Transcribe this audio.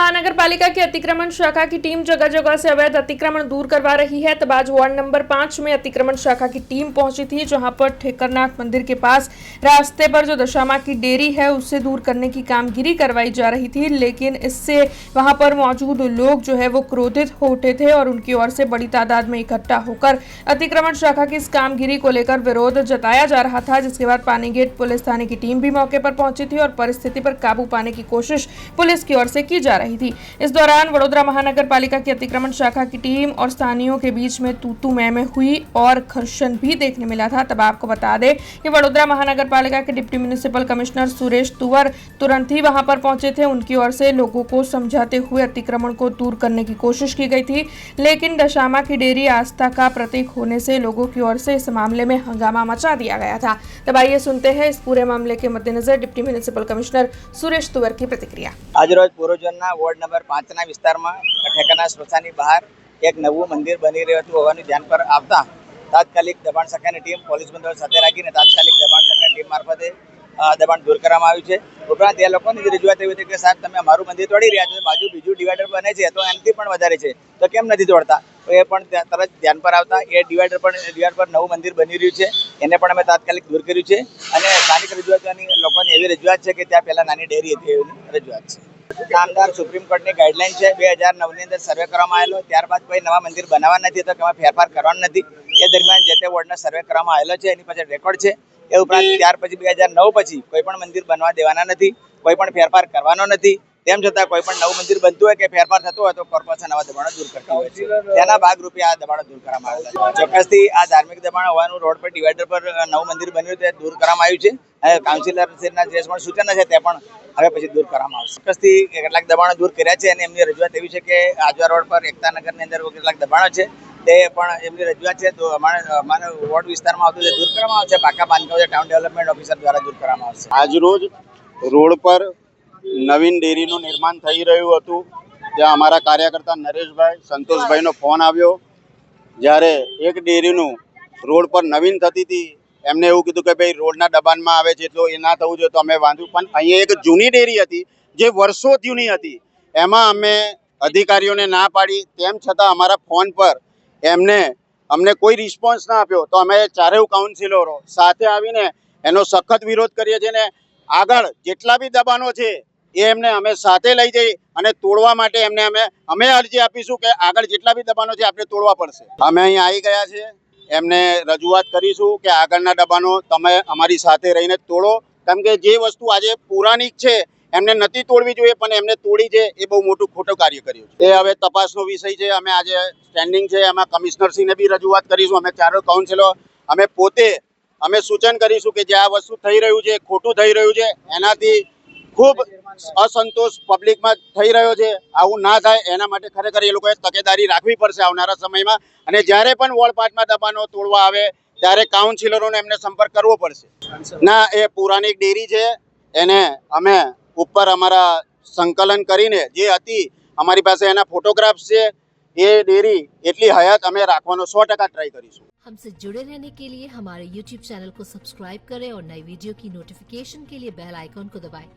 महानगर पालिका की अतिक्रमण शाखा की टीम जगह जगह से अवैध अतिक्रमण दूर करवा रही है। तब आज वार्ड नंबर 5 में अतिक्रमण शाखा की टीम पहुंची थी, जहां पर ठेकरनाथ मंदिर के पास रास्ते पर जो दशामा की डेयरी है उसे दूर करने की कामगिरी करवाई जा रही थी। लेकिन इससे वहां पर मौजूद लोग जो है वो क्रोधित हो उठे थे और उनकी ओर से बड़ी तादाद में इकट्ठा होकर अतिक्रमण शाखा की इस कामगिरी को लेकर विरोध जताया जा रहा था। जिसके बाद पानीगेट पुलिस थाने की टीम भी मौके पर पहुंची थी और परिस्थिति पर काबू पाने की कोशिश पुलिस की ओर से की जा रही थी। इस दौरान वडोदरा महानगर पालिका की अतिक्रमण शाखा की टीम और स्थानीयों के बीच में तू-तू मैं हुई और घर्षण भी देखने मिला था। तब आपको बता दें कि वडोदरा महानगर पालिका के डिप्टी म्युनिसिपल कमिश्नर सुरेश तुवर तुरंत ही वहां पर पहुंचे थे। उनकी ओर से लोगों को समझाते हुए अतिक्रमण को दूर करने की कोशिश की गई थी, लेकिन दशामा की डेयरी आस्था का प्रतीक होने से लोगों की ओर से इस मामले में हंगामा मचा दिया गया था। तब आइए सुनते हैं इस पूरे मामले के मद्देनजर डिप्टी म्युनिसिपल कमिश्नर सुरेश तुवर की प्रतिक्रिया। आज रोज પૂર્વજોનના વોર્ડ નંબર 5ના વિસ્તારમાં ઠેકાના સ્મશાનની બહાર એક નવું મંદિર બની રહ્યું હતું હોવાનું ધ્યાન પર આવતા તાત્કાલિક દબાણ શાખાની ટીમ પોલીસ બંદોબસ્ત સાથે રાખીને તાત્કાલિક દબાણ શાખાની ટીમ મારફતે દબાણ દૂર કરવામાં આવ્યું છે। ઉપરાંત એ લોકોની રજૂઆત એવી હતી કે સાહેબ તમે અમારું મંદિર તોડી રહ્યા છો, બાજુ બીજું ડિવાઈડર બને છે તો એનાથી પણ વધારે છે તો કેમ નથી તોડતા? તો એ પણ તરત ધ્યાન પર આવતા એ ડિવાઈડર પર નવું મંદિર બની રહ્યું છે, એને પણ અમે તાત્કાલિક દૂર કર્યું છે। અને સ્થાનિક રજૂઆતોની લોકોની એવી રજૂઆત છે કે ત્યાં પહેલાં નાની ડેરી હતી એવી રજૂઆત છે। નામદાર સુપ્રીમ કોર્ટની ગાઈડલાઈન છે 2009ની અંદર સર્વે કરવામાં આવેલો, ત્યારબાદ કોઈ નવા મંદિર બનાવવા નથી તો એમાં ફેરફાર કરવાનો નથી। એ દરમિયાન જે તે વોર્ડનો સર્વે કરવામાં આવેલો છે, એની પાછળ રેકોર્ડ છે। એ ઉપરાંત ત્યાર પછી 2009 પછી કોઈ પણ મંદિર બનવા દેવાના નથી, કોઈ પણ ફેરફાર કરવાનો નથી। તેમ છતાં કોઈ પણ નવું મંદિર બનતું હોય કે ફેરફાર થતો હોય તો કોર્પોરેશન આવા દબાણો દૂર કરતી હોય છે, તેના ભાગરૂપે આ દબાણો દૂર કરવામાં આવેલા છે। ચોક્કસથી આ ધાર્મિક દબાણ હોવાનું રોડ પર ડિવાઈડર પર નવું મંદિર બન્યું તે દૂર કરવામાં આવ્યું છે। અને કાઉન્સિલરના જે પણ સૂચનો છે તે પણ હવે પછી દૂર કરવામાં આવશે। ચોક્કસથી કેટલાક દબાણો દૂર કર્યા છે અને એમની રજૂઆત એવી છે કે આજવા રોડ પર એકતાનગરની અંદર કેટલાક દબાણો છે તે પણ એમની રજૂઆત છે તો અમારા વોર્ડ વિસ્તારમાં આવતું તે દૂર કરવામાં આવશે। પાકા બાંધકામ ટાઉન ડેવલપમેન્ટ ઓફિસર દ્વારા દૂર કરવામાં આવશે। આજરોજ રોડ પર નવીન ડેરીનું નિર્માણ થઈ રહ્યું હતું, ત્યાં અમારા કાર્યકર્તા નરેશભાઈ સંતોષભાઈનો ફોન આવ્યો। જ્યારે એક ડેરીનું રોડ પર નવીન થતી હતી એમને એવું કીધું કે ભાઈ રોડના દબાણમાં આવે છે તો એ ના થવું જોઈએ, તો અમે વાંધું પણ અહીંયા એક જૂની ડેરી હતી જે વર્ષો જૂની હતી, એમાં અમે અધિકારીઓને ના પાડી, તેમ છતાં અમારા ફોન પર અમને કોઈ રિસ્પોન્સ ના આપ્યો તો અમે ચારેય કાઉન્સિલરો સાથે આવીને એનો સખત વિરોધ કરીએ છીએ ને આગળ જેટલા બી દબાણો છે એ એમને અમે સાથે લઈ જઈ અને તોડવા માટે અમે અરજી આપીશું કે આગળ જેટલા બી દબાણો છે આપણે તોડવા પડશે। અમે અહીં આવી ગયા છે, એમને રજૂઆત કરીશું કે આગળના દબાણો તમે અમારી સાથે રહીને તોડો, કેમ કે જે વસ્તુ આજે પૌરાણિક છે એમને નથી તોડવી જોઈએ પણ એમને તોડી છે એ બહુ મોટું ખોટું કાર્ય કર્યું છે। એ હવે તપાસનો વિષય છે, અમે આજે સ્ટેન્ડિંગ છે એમાં કમિશનરશ્રીને બી રજૂઆત કરીશું। અમે ચારો કાઉન્સિલો અમે પોતે સૂચન કરીશું કે જે આ વસ્તુ થઈ રહ્યું છે ખોટું થઈ રહ્યું છે, એનાથી ખૂબ અસંતોષ પબ્લિકમાં થઈ રહ્યો છે, આવું ના થાય એના માટે ખરેખર એ લોકોએ તકેદારી રાખવી પડશે આવનારા સમયમાં। અને જ્યારે પણ વોર્ડ 5માં દબાણો તોડવા આવે ત્યારે કાઉન્સિલરોને એમને સંપર્ક કરવો પડશે। ના, એ પૌરાણિક ડેરી છે, એને અમે ઉપર અમારા સંકલન કરીને જે હતી અમારી પાસે એના ફોટોગ્રાફ્સ છે, એ डेयरी એટલી હયાત અમે રાખવાનો 100% ટ્રાય કરીશું। हमसे जुड़े रहने के लिए हमारे YouTube चैनल को सब्सक्राइब करें और नई वीडियो की नोटिफिकेशन के लिए बेल आइकॉन को दबाएं।